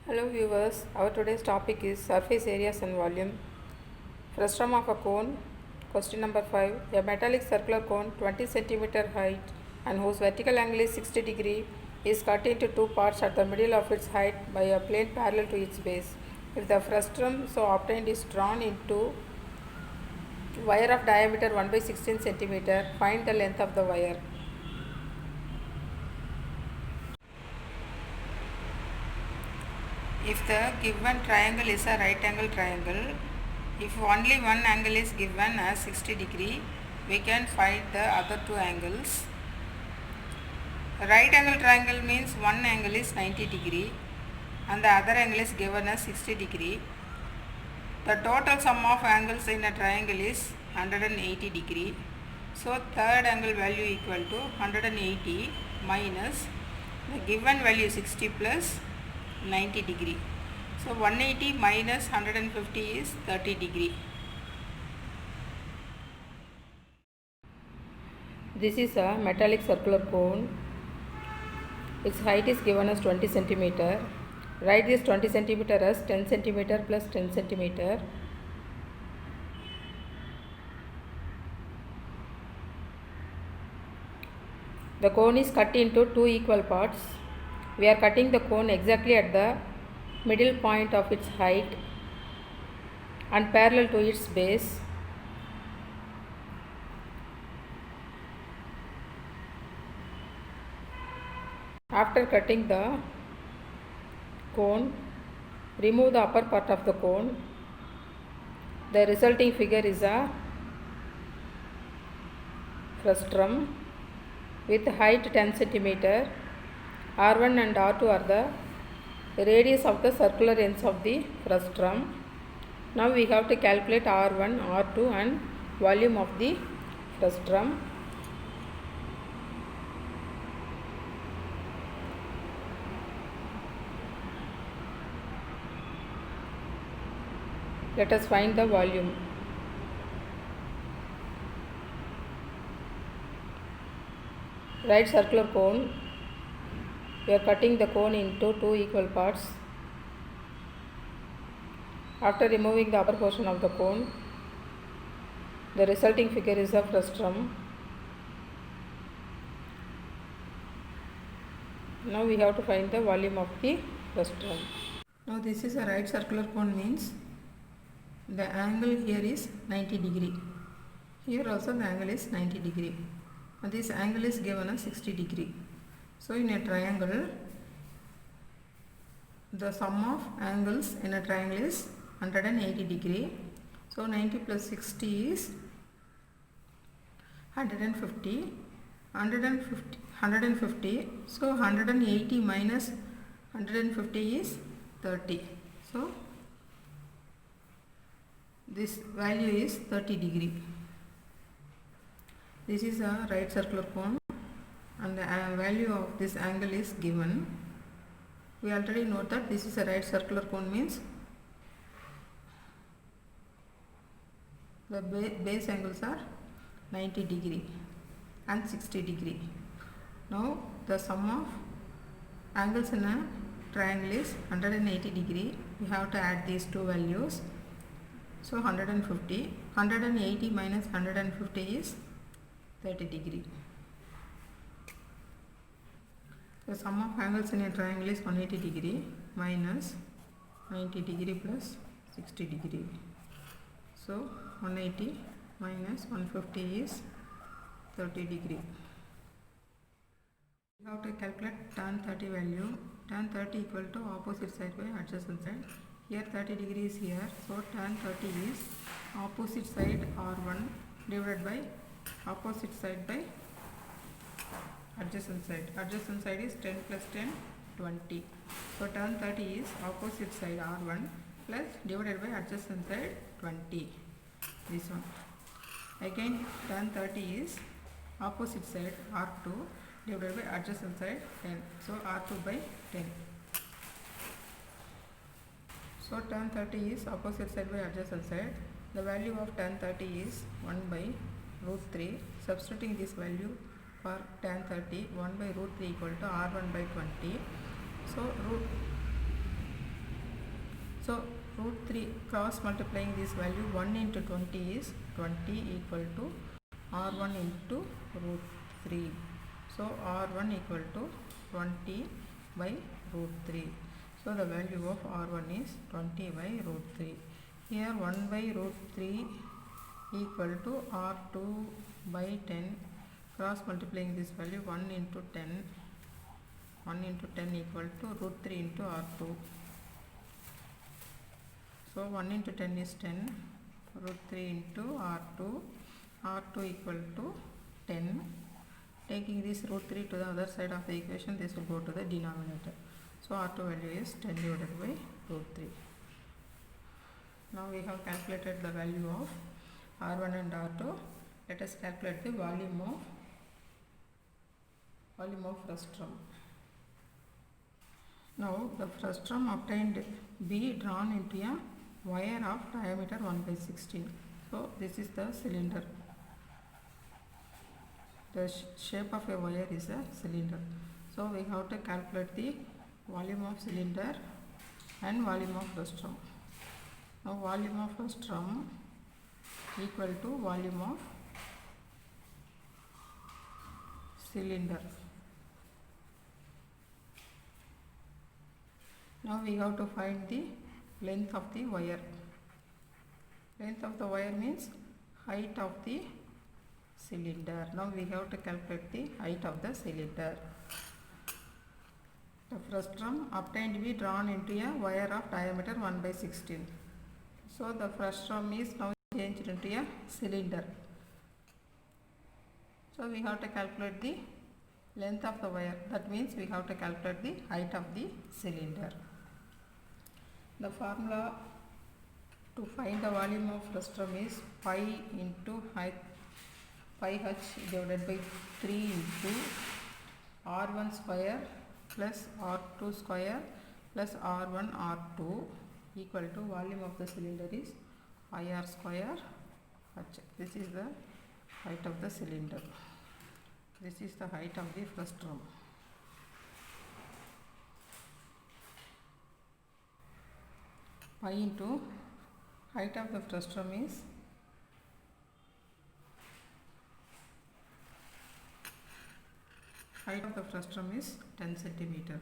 Hello viewers, our today's topic is surface areas and volume. Frustum of a cone. Question number 5. A metallic circular cone 20 cm height and whose vertical angle is 60 degree is cut into two parts at the middle of its height by a plane parallel to its base. If the frustum so obtained is drawn into wire of diameter 1 by 16 cm, find the length of the wire. If the given triangle is a right angle triangle, if only one angle is given as 60 degree, we can find the other two angles. A right angle triangle means one angle is 90 degree and the other angle is given as 60 degree. The total sum of angles in a triangle is 180 degree. So third angle value equal to 180 minus the given value 60 plus 90 degree. So 180 minus 150 is 30 degree. This is a metallic circular cone. Its height is given as 20 cm. Write this 20 cm as 10 cm plus 10 cm. The cone is cut into two equal parts. We are cutting the cone exactly at the middle point of its height and parallel to its base. After cutting the cone, remove the upper part of the cone. The resulting figure is a frustum with height 10 cm. R1 and R2 are the radius of the circular ends of the frustum. Now we have to calculate R1, R2 and volume of the frustum. Let us find the volume. Right circular cone. We are cutting the cone into two equal parts. After removing the upper portion of the cone, the resulting figure is a frustum. Now we have to find the volume of the frustum. Now this is a right circular cone, means the angle here is 90 degree. Here also the angle is 90 degree. And this angle is given as 60 degree. So in a triangle, the sum of angles in a triangle is 180 degree. So 90 plus 60 is 150. 150. So 180 minus 150 is 30. So this value is 30 degree. This is a right circular cone and the value of this angle is given. We already know that this is a right circular cone, means the base angles are 90 degree and 60 degree. Now the sum of angles in a triangle is 180 degree. We have to add these two values. So 150. 180 minus 150 is 30 degree. The sum of angles in a triangle is 180 degree minus 90 degree plus 60 degree. So 180 minus 150 is 30 degree. We have to calculate tan 30 value. Tan 30 equal to opposite side by adjacent side. Here 30 degree is here. So tan 30 is opposite side R1 divided by opposite side by adjacent side. Adjacent side is 10 plus 10, 20. So tan 30 is opposite side R1 plus divided by adjacent side 20. This one. Again tan 30 is opposite side R2 divided by adjacent side 10. So R2 by 10. So tan 30 is opposite side by adjacent side. The value of tan 30 is 1 by root 3. Substituting this value for tan 30, 1 by root 3 equal to R1 by 20. So So root 3 cross multiplying this value 1 into 20 is 20 equal to r1 into root 3. So r1 equal to 20 by root 3. So the value of r1 is 20 by root 3. Here 1 by root 3 equal to r2 by 10. Cross multiplying this value 1 into 10. 1 into 10 equal to root 3 into r2. So 1 into 10 is 10. Root 3 into r2. r2 equal to 10. Taking this root 3 to the other side of the equation, this will go to the denominator. So r2 value is 10 divided by root 3. Now we have calculated the value of r1 and r2. Let us calculate the volume of frustum. Now the frustum obtained be drawn into a wire of diameter 1 by 16. So this is the cylinder. The shape of a wire is a cylinder. So we have to calculate the volume of cylinder and volume of frustum. Now volume of frustum equal to volume of cylinder. Now we have to find the length of the wire. Length of the wire means height of the cylinder. Now we have to calculate the height of the cylinder. The frustum obtained be drawn into a wire of diameter 1 by 16. So the frustum is now changed into a cylinder. So we have to calculate the length of the wire. That means we have to calculate the height of the cylinder. The formula to find the volume of frustum is pi into pi h divided by 3 into r1 square plus r2 square plus r1 r2 equal to volume of the cylinder is pi r square h. This is the height of the cylinder. This is the height of the frustum. Pi into height of the frustum is height of the frustum is 10 centimeter.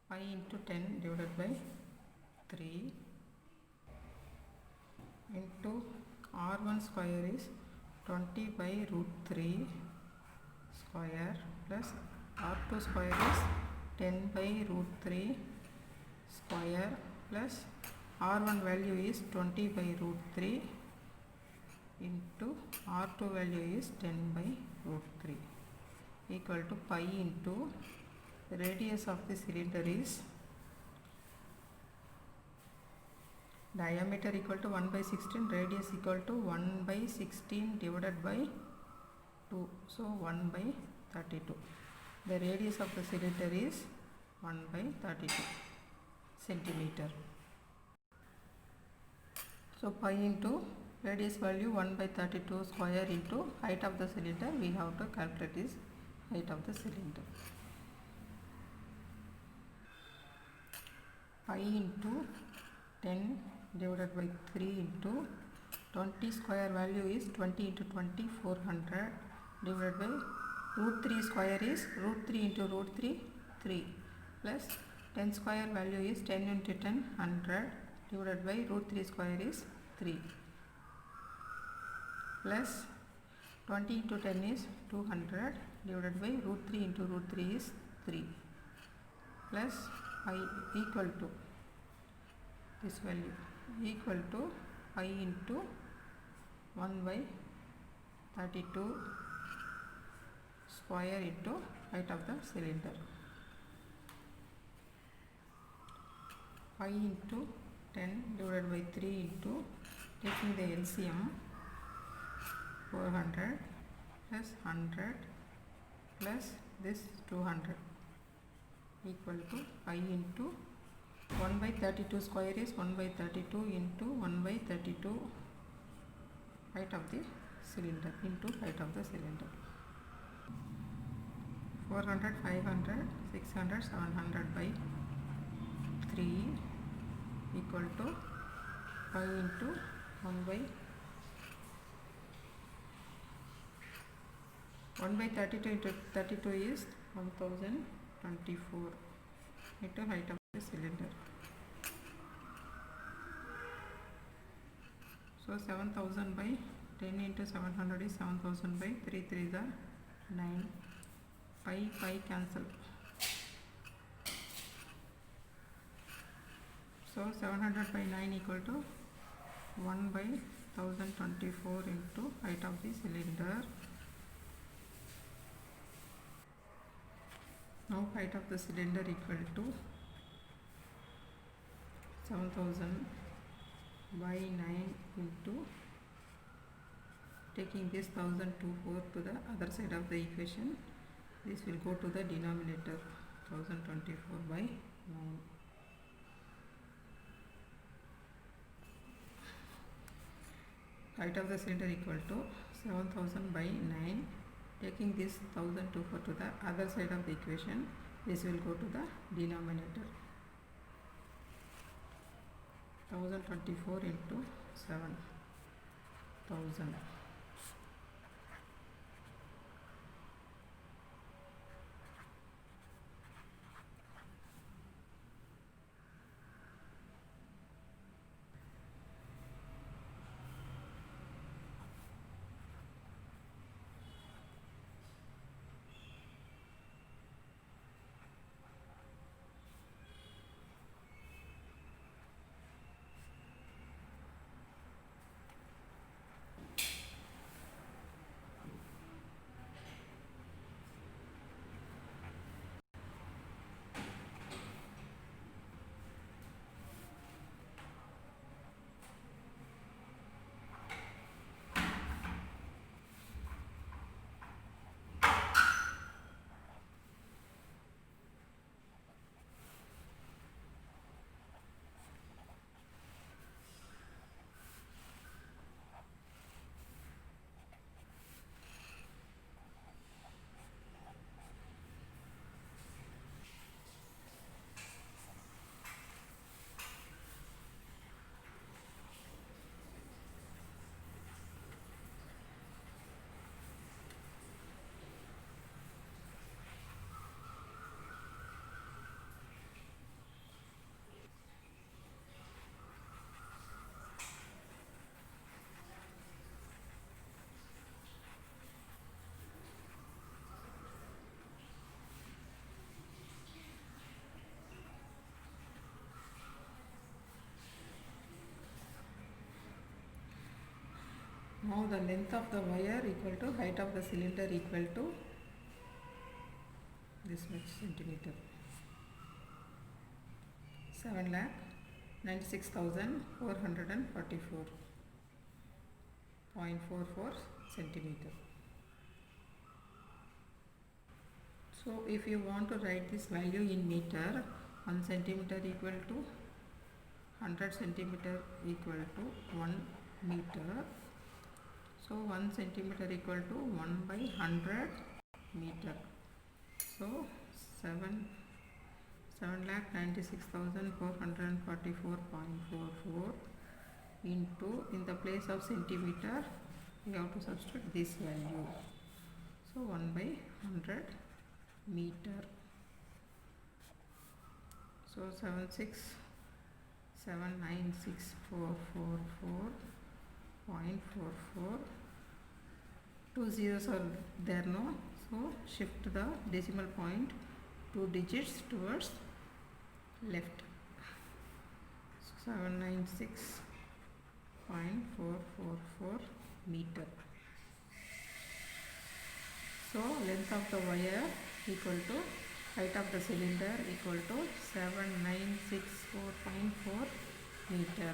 Pi into 10 divided by 3 into r1 square is 20 by root 3 square plus r2 square is 10 by root 3 square plus r1 value is 20 by root 3 into r2 value is 10 by root 3 equal to pi into the radius of the cylinder is diameter equal to 1 by 16, radius equal to 1 by 16 divided by 2, so 1 by 32. The radius of the cylinder is 1 by 32 centimeter. So pi into radius value 1 by 32 square into height of the cylinder, we have to calculate this height of the cylinder. Pi into 10 divided by 3 into 20 square value is 20 into 20 400 divided by root 3 square is root 3 into root 3 3 plus 10 square value is 10 into 10 100 divided by root 3 square is 3 plus 20 into 10 is 200 divided by root 3 into root 3 is 3 plus pi equal to this value equal to pi into 1 by 32 square into height of the cylinder. Pi into 10 divided by 3 into taking the LCM 400 plus 100 plus this 200 equal to pi into 1 by 32 square is 1 by 32 into 1 by 32 height of the cylinder into height of the cylinder. 400, 500, 600, 700 by 3 equal to 5 into 1 by 32 into 32 is 1024 into height of the cylinder. So 7000 by 10 into 700 is 7000 by 3 3 are 9. Pi cancel. So 700 by 9 equal to 1 by 1024 into height of the cylinder. Now height of the cylinder equal to 7000 by 9 into, taking this 1024 to the other side of the equation, this will go to the denominator, 1024 by 9. Height of the cylinder equal to 7000 by 9. Taking this 1024 to the other side of the equation, this will go to the denominator. 1024 into 7000. Now the length of the wire equal to height of the cylinder equal to this much centimeter. 7,96,444.44 centimeter. So if you want to write this value in meter, 1 centimeter equal to 100 centimeter equal to 1 meter. So 1 centimeter equal to 1 by 100 meter. So 7,96,444.44 into, in the place of centimeter we have to substitute this value. So 1 by 100 meter. So 796,444.44. 2 zeros are there, no? So shift the decimal point 2 digits towards left. 796.444 meter. So length of the wire equal to height of the cylinder equal to 7,964.4 meter.